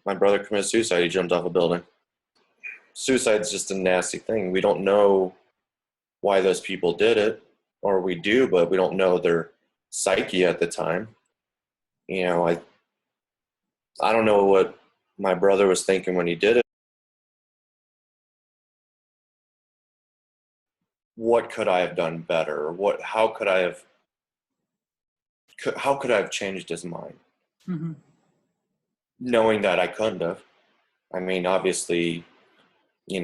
my brother committed suicide. He jumped off a building. Suicide's just a nasty thing. We don't know why those people did it, or we do, but we don't know their psyche at the time. You know, I don't know what my brother was thinking when he did it. What could I have done better? How could I have changed his mind? Mm-hmm. Knowing that I couldn't have. I mean, obviously, he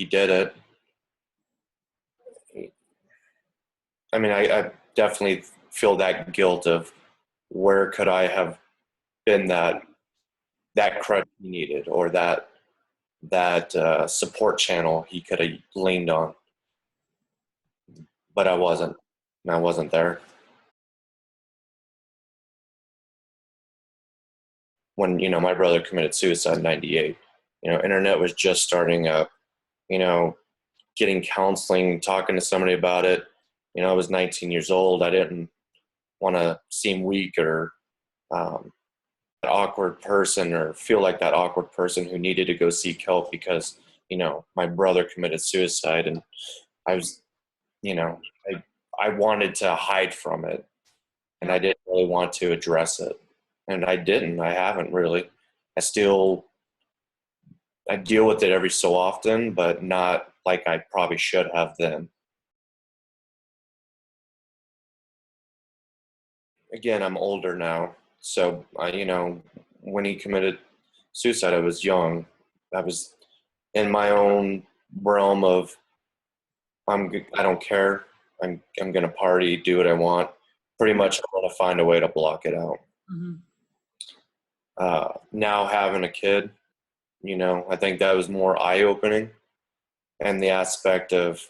did it. I mean, I definitely feel that guilt of where could I have been that crutch he needed, or that support channel he could have leaned on, but I wasn't. I wasn't there. When my brother committed suicide in '98, internet was just starting up. You know, getting counseling, talking to somebody about it. I was 19 years old. I didn't want to seem weak or an awkward person, or feel like that awkward person who needed to go seek help because my brother committed suicide, and I was, you know, I wanted to hide from it, and I didn't really want to address it, and I didn't. I haven't really. I deal with it every so often, but not like I probably should have then. Again, I'm older now, so when he committed suicide, I was young. I was in my own realm of I don't care. I'm gonna party, do what I want. Pretty much, I want to find a way to block it out. Mm-hmm. Now having a kid, I think that was more eye opening, and the aspect of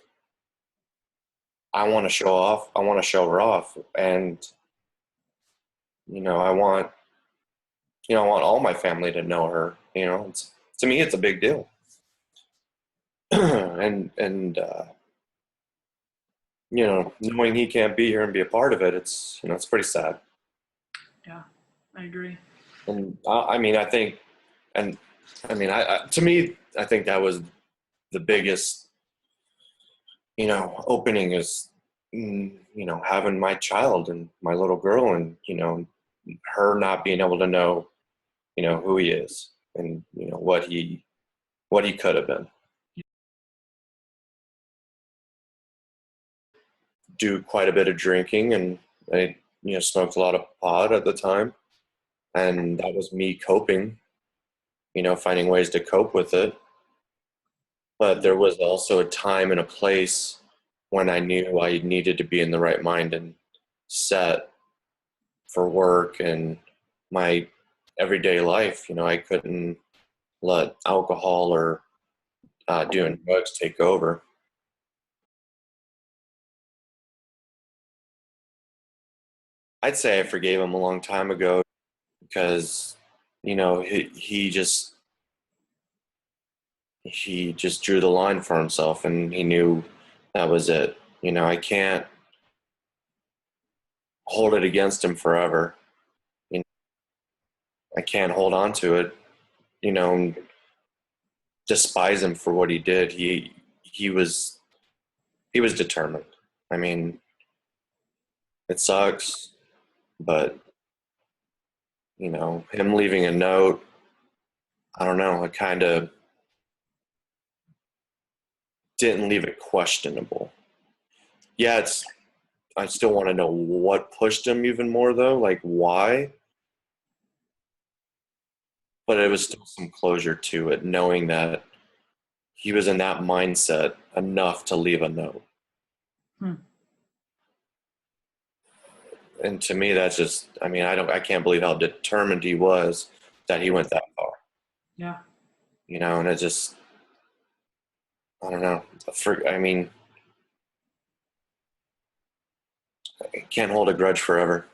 I want to show off. I want to show her off, and I want I want all my family to know her. To me, it's a big deal, and knowing he can't be here and be a part of it, it's pretty sad. Yeah, I agree. And I mean, I think, and I mean, to me, I think that was the biggest, opening is, having my child and my little girl, and her not being able to know, who he is, and what he could have been. Do quite a bit of drinking, and I, smoked a lot of pot at the time, and that was me coping, finding ways to cope with it. But there was also a time and a place when I knew I needed to be in the right mind and set for work and my everyday life. I couldn't let alcohol or doing drugs take over. I'd say I forgave him a long time ago because, he just drew the line for himself, and he knew that was it. I can't hold it against him forever. You know, I can't hold on to it, and despise him for what he did. He was determined. I mean, it sucks, but him leaving a note, I don't know, it kind of didn't leave it questionable. Yeah, I still want to know what pushed him even more though, like why, but it was still some closure to it, knowing that he was in that mindset enough to leave a note. Hmm. And to me, that's just, I mean, I can't believe how determined he was that he went that far, Yeah. and it just, I don't know. I mean, I can't hold a grudge forever.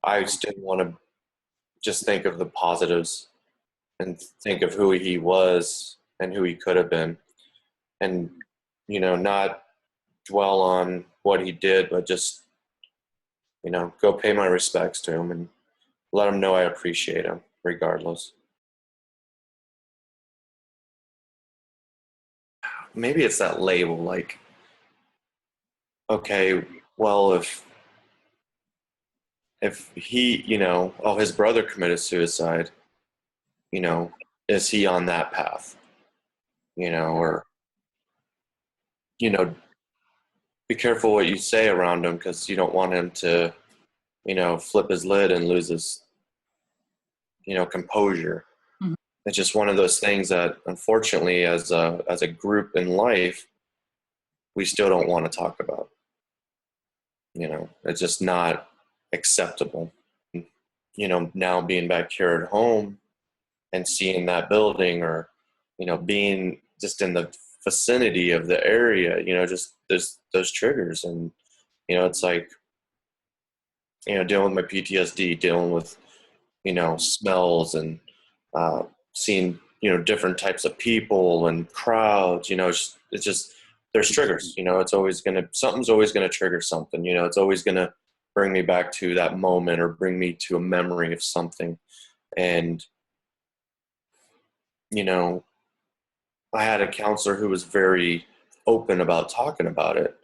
I still want to just think of the positives and think of who he was and who he could have been, and not dwell on what he did, but just go pay my respects to him and let him know I appreciate him regardless. maybe it's that label, like, okay, well, if he, oh, his brother committed suicide, you know, is he on that path? Or, you know, be careful what you say around him because you don't want him to, flip his lid and lose his, composure. Mhm. It's just one of those things that, unfortunately, as a group in life, we still don't want to talk about. It's just not acceptable. Now being back here at home and seeing that building, or being just in the vicinity of the area, just there's those triggers. And it's like, dealing with my PTSD, dealing with smells, and uh, seeing different types of people and crowds. It's just there's triggers. It's always gonna something's always gonna trigger something. It's always gonna bring me back to that moment or bring me to a memory of something. And you know I had a counselor who was very open about talking about it.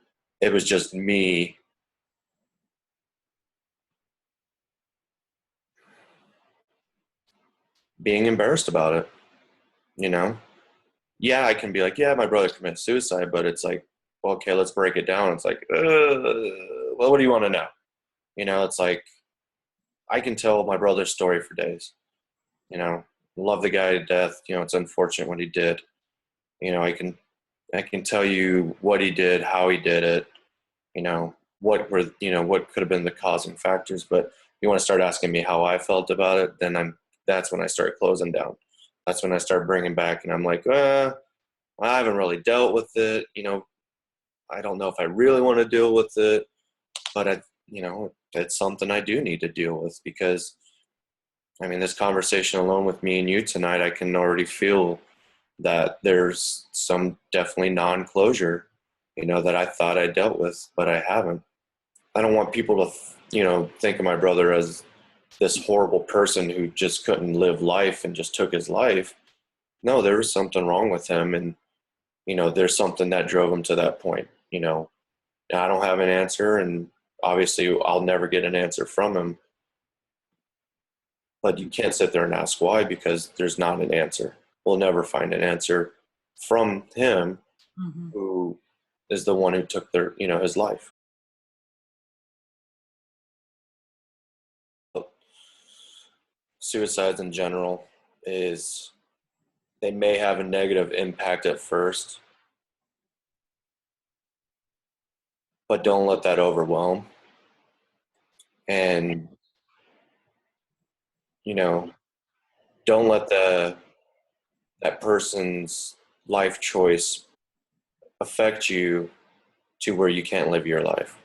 It was just me being embarrassed about it. You know, yeah, I can be like, yeah, my brother committed suicide, but it's like, well, okay, let's break it down. It's like, well, what do you want to know? It's like I can tell my brother's story for days. You know, love the guy to death. It's unfortunate what he did. I can tell you what he did, how he did it. What could have been the causing factors. But you want to start asking me how I felt about it, then that's when I start closing down. That's when I start bringing back, and I'm like, I haven't really dealt with it. I don't know if I really want to deal with it, but it's something I do need to deal with, because I mean, this conversation alone with me and you tonight, I can already feel that there's some definitely non-closure, that I thought I dealt with, but I haven't. I don't want people to, think of my brother as this horrible person who just couldn't live life and just took his life. No, there was something wrong with him, and there's something that drove him to that point. And I don't have an answer, and obviously I'll never get an answer from him. But you can't sit there and ask why, because there's not an answer. We'll never find an answer from him, Mhm. who is the one who took his life. Suicides in general is they may have a negative impact at first, but don't let that overwhelm. And you know, don't let that person's life choice affect you to where you can't live your life.